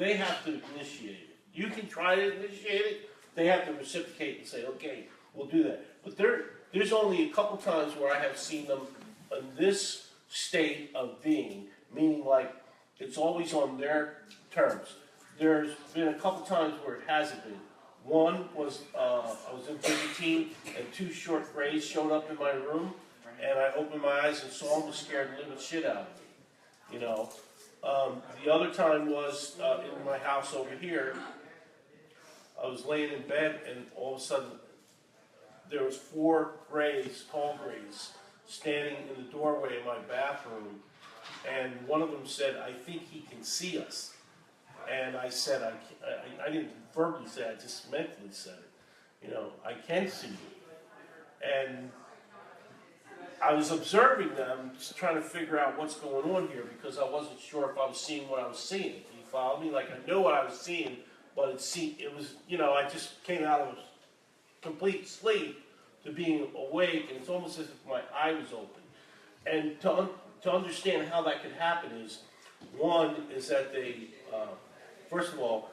they have to initiate it. You can try to initiate it, they have to reciprocate and say, okay, we'll do that. But there's only a couple times where I have seen them in this state of being, meaning like it's always on their terms. There's been a couple times where it hasn't been. One was, I was in Byzantine and two short grays showed up in my room, and I opened my eyes and saw them, was scared the living shit out of me, you know. The other time was in my house over here. I was laying in bed, and all of a sudden, there was 4 grays, tall grays, standing in the doorway of my bathroom, and one of them said, "I think he can see us." And I said, I didn't verbally say it, I just mentally said it. You know, I can see you. And I was observing them, just trying to figure out what's going on here, because I wasn't sure if I was seeing what I was seeing. Do you follow me? Like, I know what I was seeing, but it was, you know, I just came out of complete sleep to being awake, and it's almost as if my eye was open. And to understand how that could happen is, one is that they, first of all,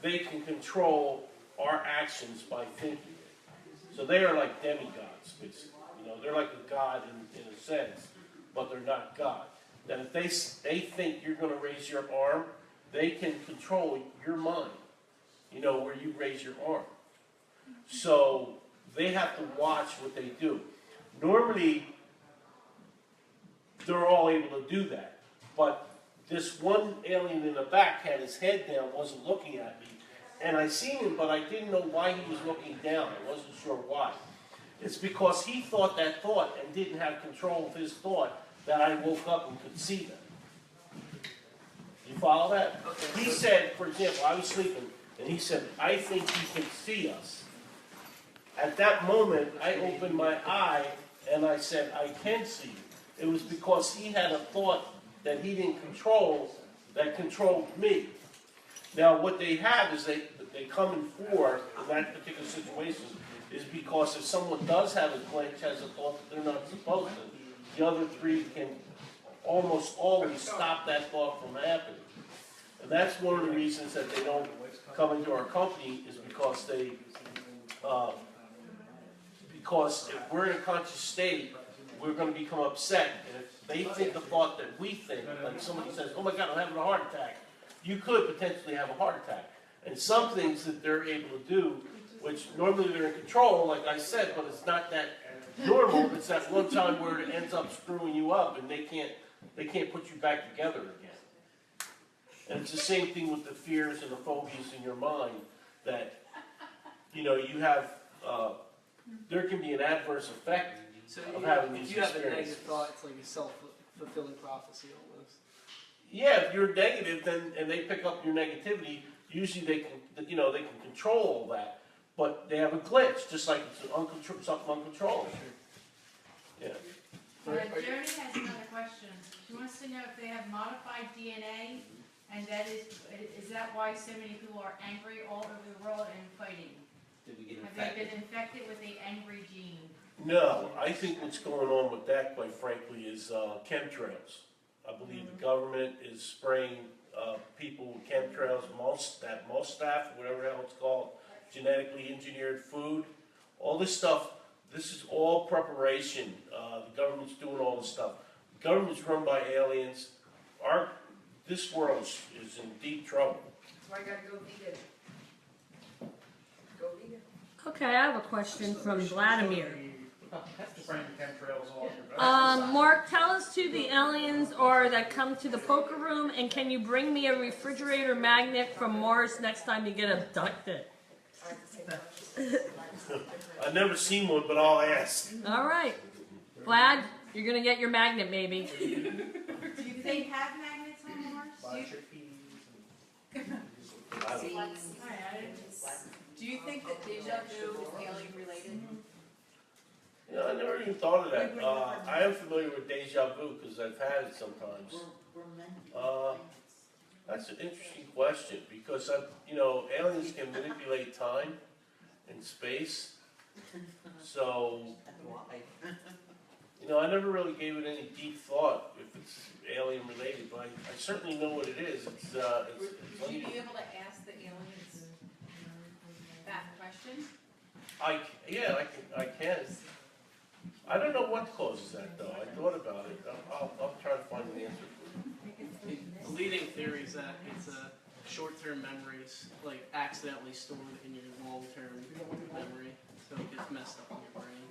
they can control our actions by thinking. So they are like demigods, basically. You know, they're like a god in a sense, but they're not God. Now, if they think you're going to raise your arm, they can control your mind, you know, where you raise your arm. So they have to watch what they do. Normally, they're all able to do that. But this one alien in the back had his head down, wasn't looking at me. And I seen him, but I didn't know why he was looking down. I wasn't sure why. It's because he thought that thought and didn't have control of his thought that I woke up and could see them. You follow that? Okay. He said, for example, I was sleeping, and he said, "I think he can see us." At that moment, I opened my eye, and I said, "I can see you." It was because he had a thought that he didn't control that controlled me. Now, what they have is they come in 4 in that particular situation is because if someone does have a glitch, has a thought that they're not supposed to, the other 3 can almost always stop that thought from happening. And that's one of the reasons that they don't come into our company is because because if we're in a conscious state, we're going to become upset. And if they think the thought that we think, like somebody says, "Oh my God, I'm having a heart attack," you could potentially have a heart attack. And some things that they're able to do, which normally they're in control, like I said, but it's not that normal. It's that one time where it ends up screwing you up, and they can't put you back together again. And it's the same thing with the fears and the phobias in your mind that, you know, you have. There can be an adverse effect of having these experiences. If you have a negative thought, it's like a self-fulfilling prophecy almost. Yeah, if you're negative, then and they pick up your negativity, usually they can, you know, they can control all that, but they have a glitch, just like it's something uncontrollable. Yeah. Jody has another question. She wants to know if they have modified DNA, and that is that why so many people are angry all over the world and fighting? Did we get Have infected? they been infected with the angry gene? No, I think what's going on with that, quite frankly, is chemtrails. I believe the government is spraying people with chemtrails, Mustaf, whatever the hell it's called, genetically engineered food. All this stuff, this is all preparation. The government's doing all this stuff. The government's run by aliens. This world is in deep trouble. That's why I gotta go vegan. Go vegan. Okay, I have a question from Vladimir. Chemtrails Mark, tell us who the aliens are that come to the poker room, and can you bring me a refrigerator magnet from Mars next time you get abducted? I've never seen one, but I'll ask. All right. Vlad, you're going to get your magnet, maybe. Do they have magnets on Mars? Do you think that deja vu is alien related? Yeah, I never even thought of that. I am familiar with deja vu because I've had it sometimes. That's an interesting question because aliens can manipulate time and space. So, You know, I never really gave it any deep thought if it's alien related, but I certainly know what it is. It's Would you be able to ask the aliens that question? Yeah, I can. I don't know what causes that though. I thought about it. I'll try to find an answer for you. The leading theory is that it's short-term memories, like accidentally stored in your long-term memory, so it gets messed up in your brain.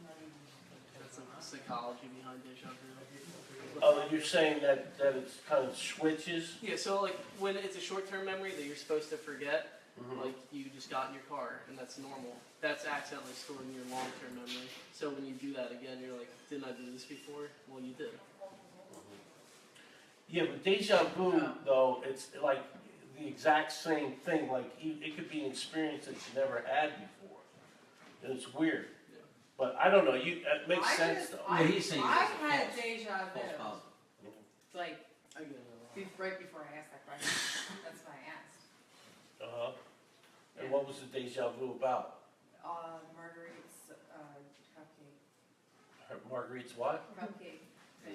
That's the psychology behind deja vu. Oh, you're saying that it's kind of switches? Yeah, so like when it's a short-term memory that you're supposed to forget, Mhm. like you just got in your car and that's normal. That's accidentally stored in your long-term memory. So when you do that again, you're like, didn't I do this before? Well, you did. Yeah, but deja vu though, it's like the exact same thing. Like it could be an experience that you never had before. And it's weird. Yeah. But I don't know. It makes I sense just- though. I- Yeah, he's saying I've it's a had false- deja vu, false positive. like, I get it. right before I asked that question, that's why I asked. Uh-huh. And what was the deja vu about? Marguerite's, cupcake, Marguerite's what? thing.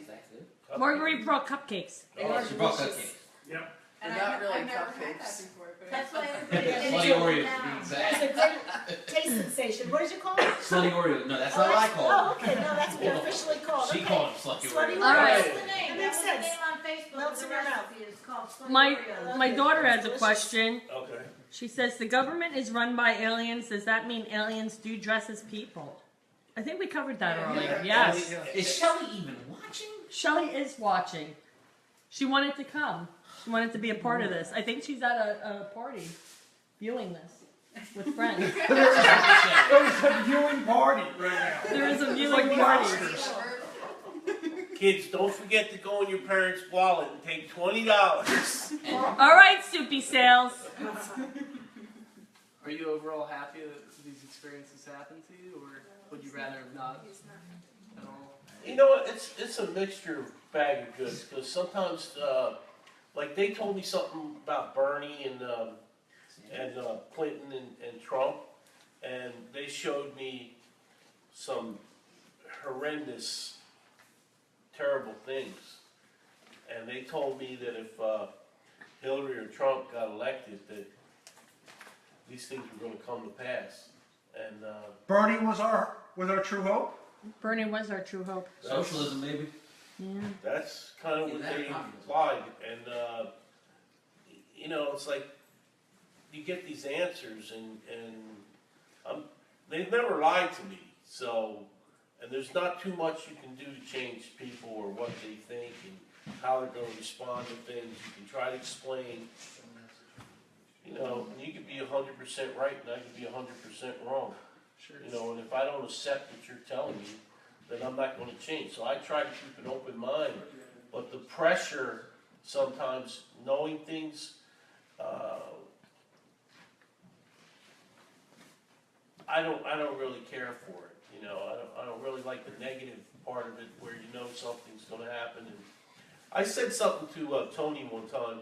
Is that it? Marguerite brought cupcakes. They Oh, are She brought delicious. cupcakes. And They're not I've really never had that cupcakes. before, but. That's why Yeah, everybody Slutty gets Oreos it to be now. exact. It's a great taste sensation. What did you call it? Slutty Oreo. No, that's Oh, not what I that's- call Oh, it. okay, no, that's what they're officially called. She Okay. called them Slutty Slutty Oreos. All right. That's the name, That that makes was the sense. name on Facebook, Melts the in your mouth. recipe is called Slutty My Oreos. my daughter has a Delicious. question. Okay. She says the government is run by aliens. Does that mean aliens do dress as people? I think we covered that earlier. Yes. Is Shelly even watching? Shelley is watching. She wanted to come. She wanted to be a part of this. I think she's at a party viewing this with friends. There's a viewing party right now. There is a viewing like party. lobsters. Kids, don't forget to go in your parents' wallet and take $20. All right, Soupy Sales. Are you overall happy that these experiences happened to you, or would you rather have not at all? You know what? It's a mixture of bag of goods because sometimes, like they told me something about Bernie and Clinton and Trump, and they showed me some horrendous, terrible things, and they told me that if Hillary or Trump got elected, that these things were going to come to pass, and Bernie was our true hope. Bernie was our true hope. Socialism, maybe. Yeah. that's kind of Yeah, what that they communism. implied, and you know, it's like you get these answers, and they've never lied to me. So, and there's not too much you can do to change people or what they think and how they're going to respond to things. You can try to explain. You know, you could be 100% right, and I could be 100% wrong. Sure. You know, and if I don't accept what you're telling me, then I'm not going to change. So I try to keep an open mind. But the pressure, sometimes knowing things, I don't really care for it. You know, I don't really like the negative part of it, where you know something's going to happen. And I said something to Tony one time.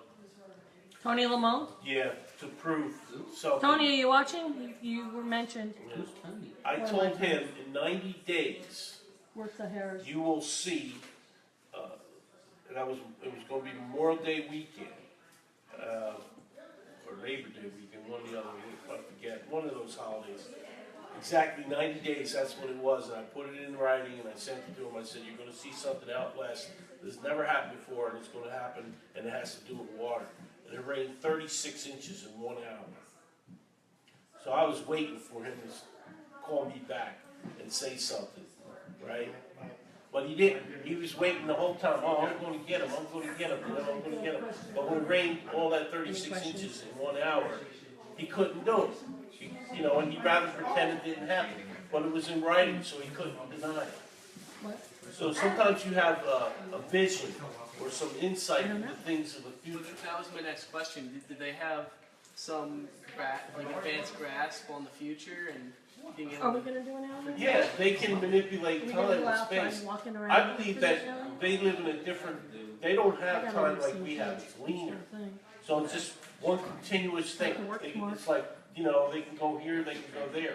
Tony Lamone. Yeah, to prove something. Tony, are you watching? You were mentioned. Who's Tony? I told him in 90 days. Works of Harris. You will see, it was going to be Memorial Day weekend, or Labor Day weekend, one of the other, I forget, one of those holidays. Exactly 90 days, that's when it was, and I put it in writing, and I sent it to him. I said, you're going to see something out west that's never happened before, and it's going to happen, and it has to do with water. And it rained 36 inches in 1 hour. So I was waiting for him to call me back and say something, right? But he didn't. He was waiting the whole time. Oh, I'm going to get him. I'm going to get him. You know, I'm going to get him. But when it rained all that 36 inches in 1 hour, he couldn't do it. You know, and he'd rather pretend it didn't happen. But it was in writing, so he couldn't deny it. What? So sometimes you have a vision or some insight into things of the Well, future. that was my next question. Did they have some like advanced grasp on the future and being Are able we to? gonna do an hour? Yeah, they can manipulate We time gonna and go outside space. and walking around? I believe for that this hour? they live in a different, they don't I have gotta time look like some we have, shit. it's linear. Thing. So it's just one continuous thing. That works, They- Mark. It's like, you know, they can go here, they can go there.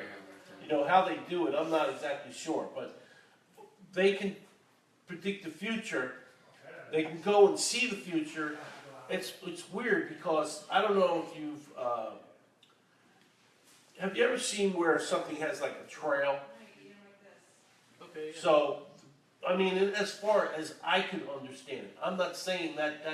You know, how they do it, I'm not exactly sure, but they can predict the future. They can go and see the future. It's weird because I don't know if you've have you ever seen where something has like a trail? Okay, yeah. So, I mean, as far as I can understand, I'm not saying that